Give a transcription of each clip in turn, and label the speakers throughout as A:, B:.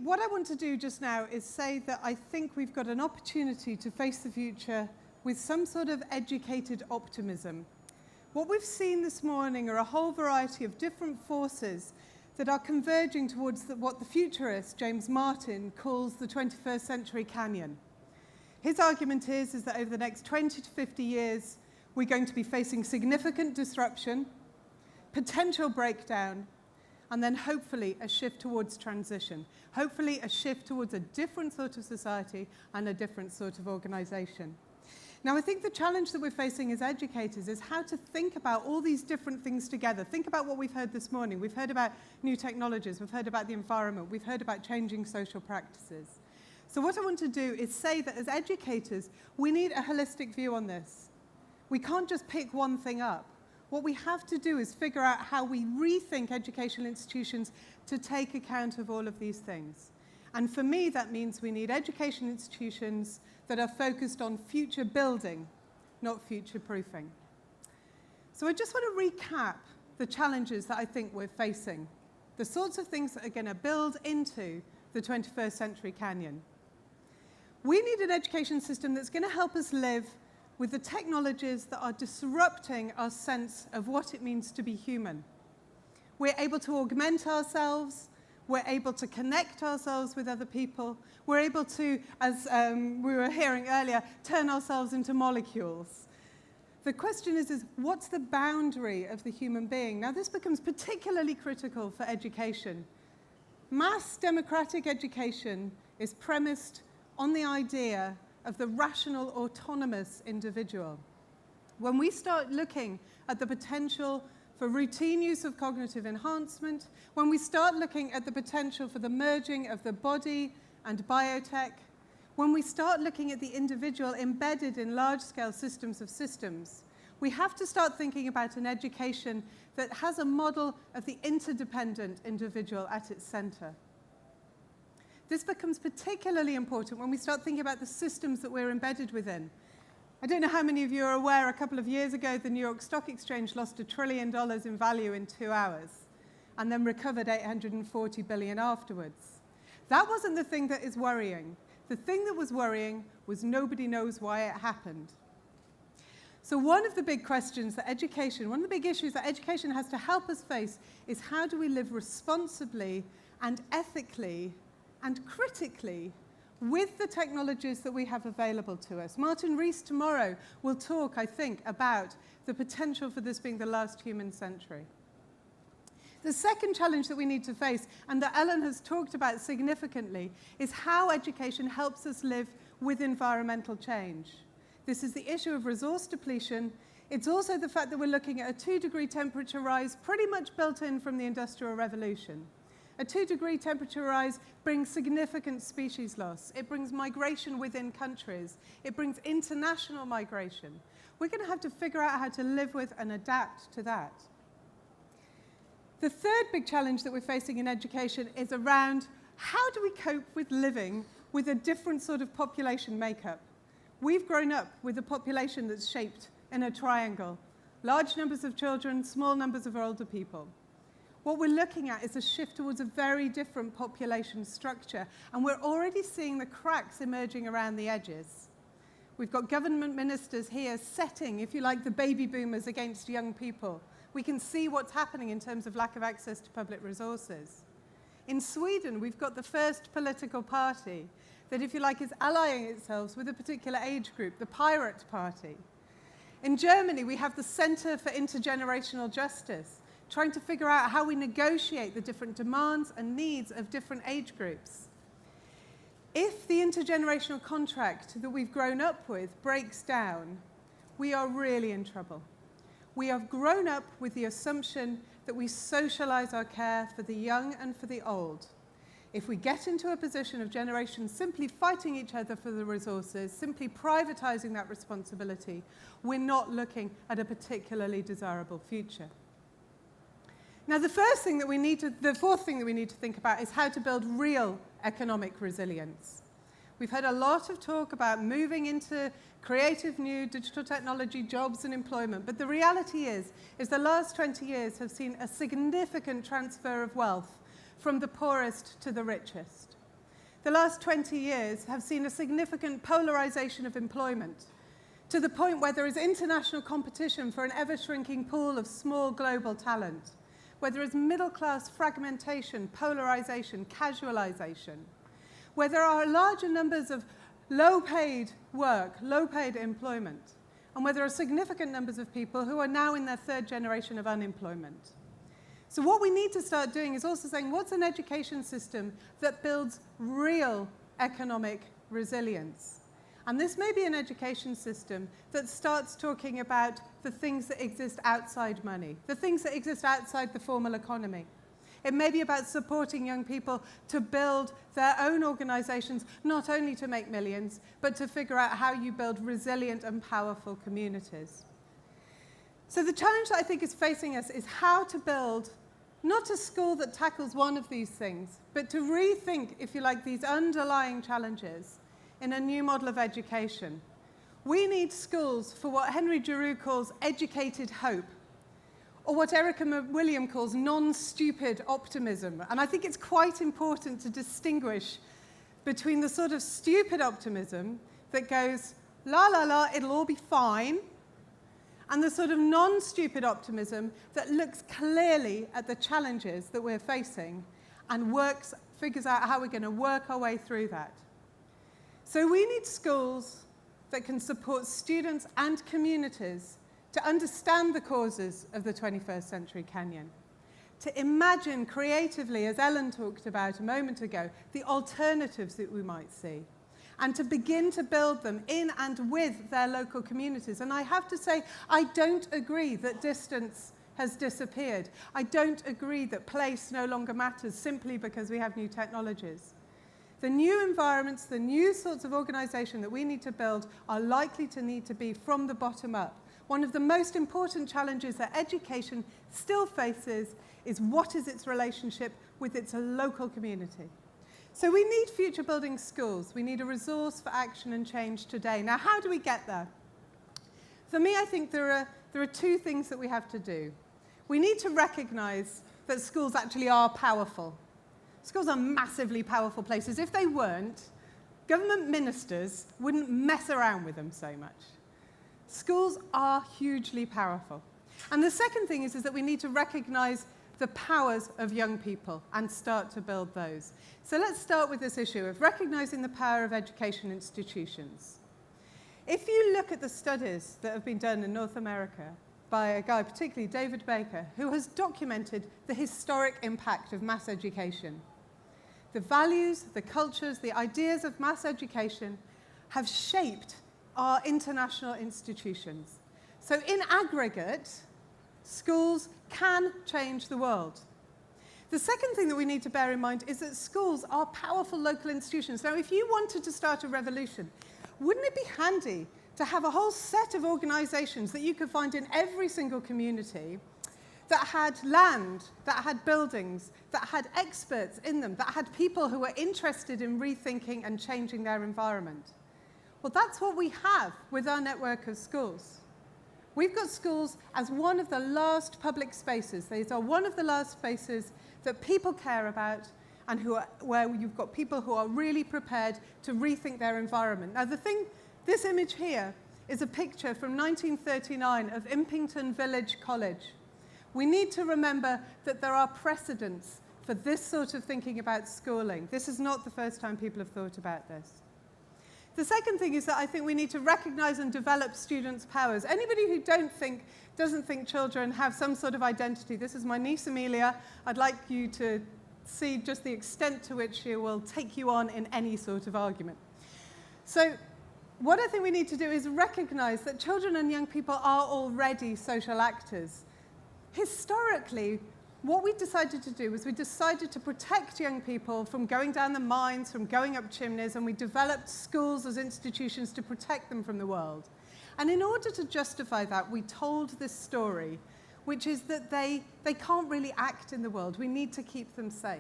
A: what I want to do just now is say that I think we've got an opportunity to face the future with some sort of educated optimism. What we've seen this morning are a whole variety of different forces that are converging towards what the futurist James Martin calls the 21st century canyon. His argument is that over the next 20 to 50 years, we're going to be facing significant disruption, potential breakdown, and then hopefully a shift towards transition. Hopefully a shift towards a different sort of society and a different sort of organization. Now, I think the challenge that we're facing as educators is how to think about all these different things together. Think about what we've heard this morning. We've heard about new technologies. We've heard about the environment. We've heard about changing social practices. So what I want to do is say that as educators, we need a holistic view on this. We can't just pick one thing up. What we have to do is figure out how we rethink educational institutions to take account of all of these things. And for me, that means we need education institutions that are focused on future building, not future proofing. So I just want to recap the challenges that I think we're facing, the sorts of things that are going to build into the 21st century canyon. We need an education system that's going to help us live with the technologies that are disrupting our sense of what it means to be human. We're able to augment ourselves. We're able to connect ourselves with other people. We're able to, as we were hearing earlier, turn ourselves into molecules. The question is what's the boundary of the human being? Now, this becomes particularly critical for education. Mass democratic education is premised on the idea of the rational, autonomous individual. When we start looking at the potential for routine use of cognitive enhancement, when we start looking at the potential for the merging of the body and biotech, when we start looking at the individual embedded in large-scale systems of systems, we have to start thinking about an education that has a model of the interdependent individual at its center. This becomes particularly important when we start thinking about the systems that we're embedded within. I don't know how many of you are aware, a couple of years ago, the New York Stock Exchange lost $1 trillion in value in 2 hours, and then recovered $840 billion afterwards. That wasn't the thing that is worrying. The thing that was worrying was nobody knows why it happened. So one of the big questions that education, one of the big issues that education has to help us face is how do we live responsibly and ethically and critically with the technologies that we have available to us. Martin Rees tomorrow will talk, I think, about the potential for this being the last human century. The second challenge that we need to face, and that Ellen has talked about significantly, is how education helps us live with environmental change. This is the issue of resource depletion. It's also the fact that we're looking at a 2-degree temperature rise pretty much built in from the Industrial Revolution. A 2-degree temperature rise brings significant species loss. It brings migration within countries. It brings international migration. We're going to have to figure out how to live with and adapt to that. The third big challenge that we're facing in education is around how do we cope with living with a different sort of population makeup. We've grown up with a population that's shaped in a triangle. Large numbers of children, small numbers of older people. What we're looking at is a shift towards a very different population structure, and we're already seeing the cracks emerging around the edges. We've got government ministers here setting, if you like, the baby boomers against young people. We can see what's happening in terms of lack of access to public resources. In Sweden, we've got the first political party that, if you like, is allying itself with a particular age group, the Pirate Party. In Germany, we have the Center for Intergenerational Justice, trying to figure out how we negotiate the different demands and needs of different age groups. If the intergenerational contract that we've grown up with breaks down, we are really in trouble. We have grown up with the assumption that we socialize our care for the young and for the old. If we get into a position of generations simply fighting each other for the resources, simply privatizing that responsibility, we're not looking at a particularly desirable future. Now, the fourth thing that we need to think about is how to build real economic resilience. We've had a lot of talk about moving into creative new digital technology, jobs and employment, but the reality is the last 20 years have seen a significant transfer of wealth from the poorest to the richest. the last 20 years have seen a significant polarization of employment, to the point where there is international competition for an ever-shrinking pool of small global talent, where there is middle-class fragmentation, polarization, casualization, where there are larger numbers of low-paid work, low-paid employment, and where there are significant numbers of people who are now in their third generation of unemployment. So what we need to start doing is also saying, what's an education system that builds real economic resilience? And this may be an education system that starts talking about the things that exist outside money, the things that exist outside the formal economy. It may be about supporting young people to build their own organizations, not only to make millions, but to figure out how you build resilient and powerful communities. So the challenge that I think is facing us is how to build not a school that tackles one of these things, but to rethink, if you like, these underlying challenges in a new model of education. We need schools for what Henry Giroux calls educated hope, or what Erica William calls non-stupid optimism. And I think it's quite important to distinguish between the sort of stupid optimism that goes, la la la, it'll all be fine, and the sort of non-stupid optimism that looks clearly at the challenges that we're facing and figures out how we're going to work our way through that. So we need schools that can support students and communities to understand the causes of the 21st century Canyon, to imagine creatively, as Ellen talked about a moment ago, the alternatives that we might see, and to begin to build them in and with their local communities. And I have to say, I don't agree that distance has disappeared. I don't agree that place no longer matters simply because we have new technologies. The new environments, the new sorts of organization that we need to build are likely to need to be from the bottom up. One of the most important challenges that education still faces is what is its relationship with its local community. So we need future building schools. We need a resource for action and change today. Now, how do we get there? For me, I think there are two things that we have to do. We need to recognize that schools actually are powerful. Schools are massively powerful places. If they weren't, government ministers wouldn't mess around with them so much. Schools are hugely powerful. And the second thing is that we need to recognize the powers of young people and start to build those. So let's start with this issue of recognizing the power of education institutions. If you look at the studies that have been done in North America by a guy, particularly David Baker, who has documented the historic impact of mass education, the values, the cultures, the ideas of mass education have shaped our international institutions. So in aggregate, schools can change the world. The second thing that we need to bear in mind is that schools are powerful local institutions. Now, if you wanted to start a revolution, wouldn't it be handy to have a whole set of organizations that you could find in every single community that had land, that had buildings, that had experts in them, that had people who were interested in rethinking and changing their environment? Well, that's what we have with our network of schools. We've got schools as one of the last public spaces. These are one of the last spaces that people care about and where you've got people who are really prepared to rethink their environment. Now, this image here is a picture from 1939 of Impington Village College. We need to remember that there are precedents for this sort of thinking about schooling. This is not the first time people have thought about this. The second thing is that I think we need to recognize and develop students' powers. Anybody who doesn't think children have some sort of identity, this is my niece Amelia. I'd like you to see just the extent to which she will take you on in any sort of argument. So what I think we need to do is recognize that children and young people are already social actors. Historically, what we decided to do was we decided to protect young people from going down the mines, from going up chimneys, and we developed schools as institutions to protect them from the world. And in order to justify that, we told this story, which is that they can't really act in the world. We need to keep them safe.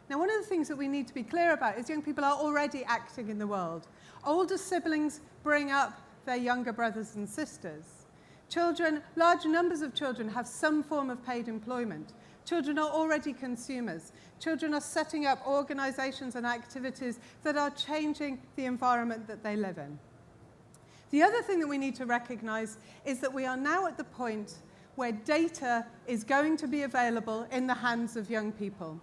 A: Now, one of the things that we need to be clear about is young people are already acting in the world. Older siblings bring up their younger brothers and sisters. Children, large numbers of children have some form of paid employment. Children are already consumers. Children are setting up organizations and activities that are changing the environment that they live in. The other thing that we need to recognize is that we are now at the point where data is going to be available in the hands of young people.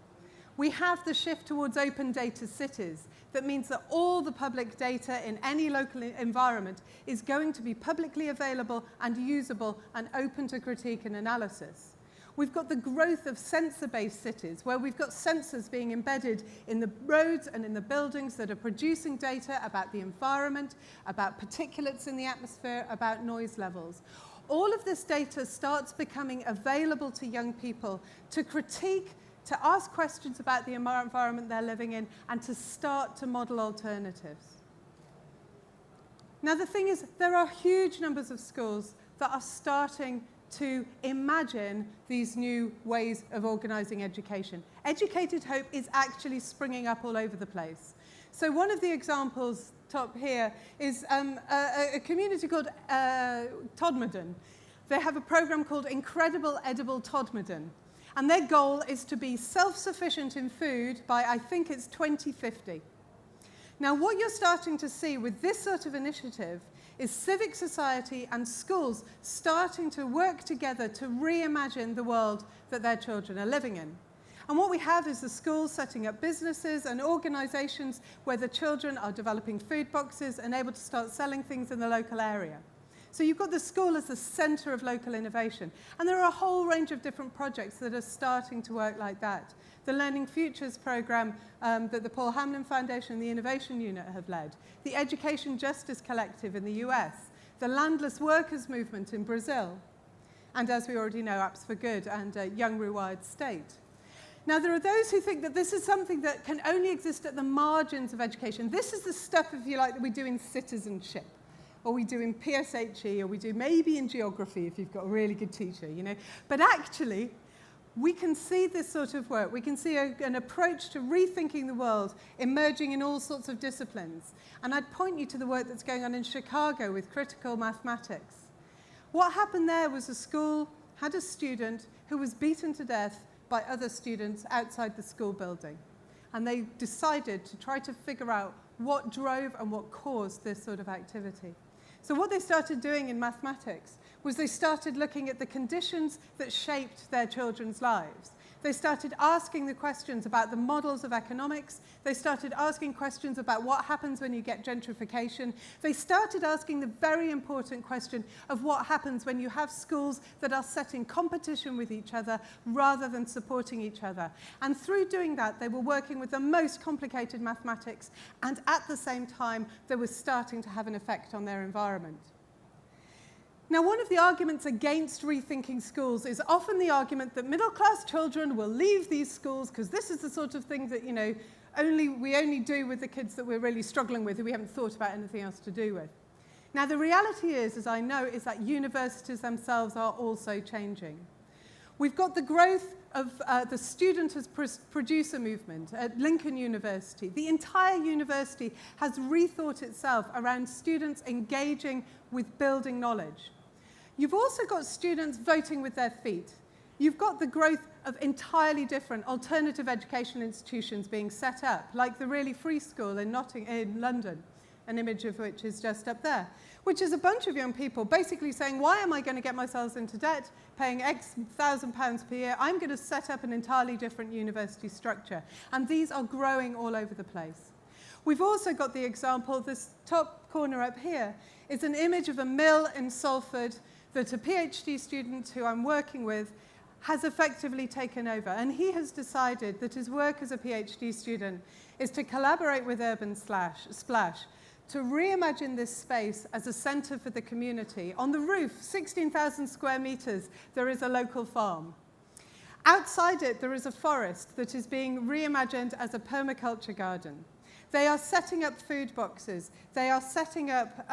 A: We have the shift towards open data cities. That means that all the public data in any local environment is going to be publicly available and usable and open to critique and analysis. We've got the growth of sensor-based cities, where we've got sensors being embedded in the roads and in the buildings that are producing data about the environment, about particulates in the atmosphere, about noise levels. All of this data starts becoming available to young people to critique, to ask questions about the environment they're living in, and to start to model alternatives. Now, the thing is, there are huge numbers of schools that are starting to imagine these new ways of organizing education. Educated hope is actually springing up all over the place. So one of the examples top here is a community called Todmorden. They have a program called Incredible Edible Todmorden. And their goal is to be self-sufficient in food by, I think it's 2050. Now, what you're starting to see with this sort of initiative is civic society and schools starting to work together to reimagine the world that their children are living in. And what we have is the schools setting up businesses and organizations where the children are developing food boxes and able to start selling things in the local area. So you've got the school as the center of local innovation. And there are a whole range of different projects that are starting to work like that. The Learning Futures program that the Paul Hamlin Foundation and the Innovation Unit have led, the Education Justice Collective in the US, the Landless Workers Movement in Brazil, and as we already know, Apps for Good and Young Rewired State. Now, there are those who think that this is something that can only exist at the margins of education. This is the stuff, if you like, that we do in citizenship, or we do in PSHE, or we do maybe in geography if you've got a really good teacher, you know. But actually, we can see this sort of work. We can see an approach to rethinking the world emerging in all sorts of disciplines. And I'd point you to the work that's going on in Chicago with critical mathematics. What happened there was a school had a student who was beaten to death by other students outside the school building. And they decided to try to figure out what drove and what caused this sort of activity. So what they started doing in mathematics was they started looking at the conditions that shaped their children's lives. They started asking the questions about the models of economics. They started asking questions about what happens when you get gentrification. They started asking the very important question of what happens when you have schools that are set in competition with each other rather than supporting each other. And through doing that, they were working with the most complicated mathematics, and at the same time, they were starting to have an effect on their environment. Now, one of the arguments against rethinking schools is often the argument that middle-class children will leave these schools because this is the sort of thing that, you know, we only do with the kids that we're really struggling with, who we haven't thought about anything else to do with. Now, the reality is, as I know, is that universities themselves are also changing. We've got the growth of the student as producer movement at Lincoln University. The entire university has rethought itself around students engaging with building knowledge. You've also got students voting with their feet. You've got the growth of entirely different alternative education institutions being set up, like the Really Free School in London, an image of which is just up there, which is a bunch of young people basically saying, why am I going to get myself into debt, paying X £1,000 per year? I'm going to set up an entirely different university structure. And these are growing all over the place. We've also got the example, this top corner up here, is an image of a mill in Salford that a PhD student who I'm working with has effectively taken over. And he has decided that his work as a PhD student is to collaborate with Urban Splash to reimagine this space as a centre for the community. On the roof, 16,000 square metres, there is a local farm. Outside it, there is a forest that is being reimagined as a permaculture garden. They are setting up food boxes. They are setting up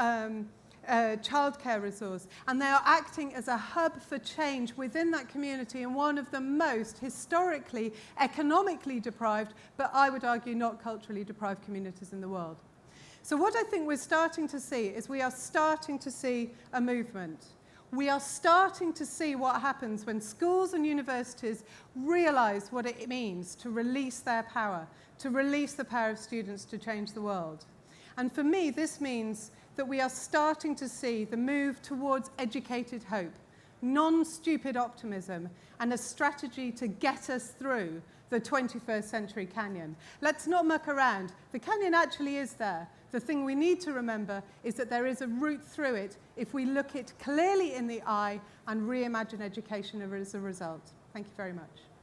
A: childcare resource, and they are acting as a hub for change within that community in one of the most historically, economically deprived, but I would argue not culturally deprived communities in the world. So what I think we're starting to see is we are starting to see a movement. We are starting to see what happens when schools and universities realize what it means to release their power, to release the power of students to change the world. And for me, this means that we are starting to see the move towards educated hope, non-stupid optimism, and a strategy to get us through the 21st century canyon. Let's not muck around. The canyon actually is there. The thing we need to remember is that there is a route through it if we look it clearly in the eye and reimagine education as a result. Thank you very much.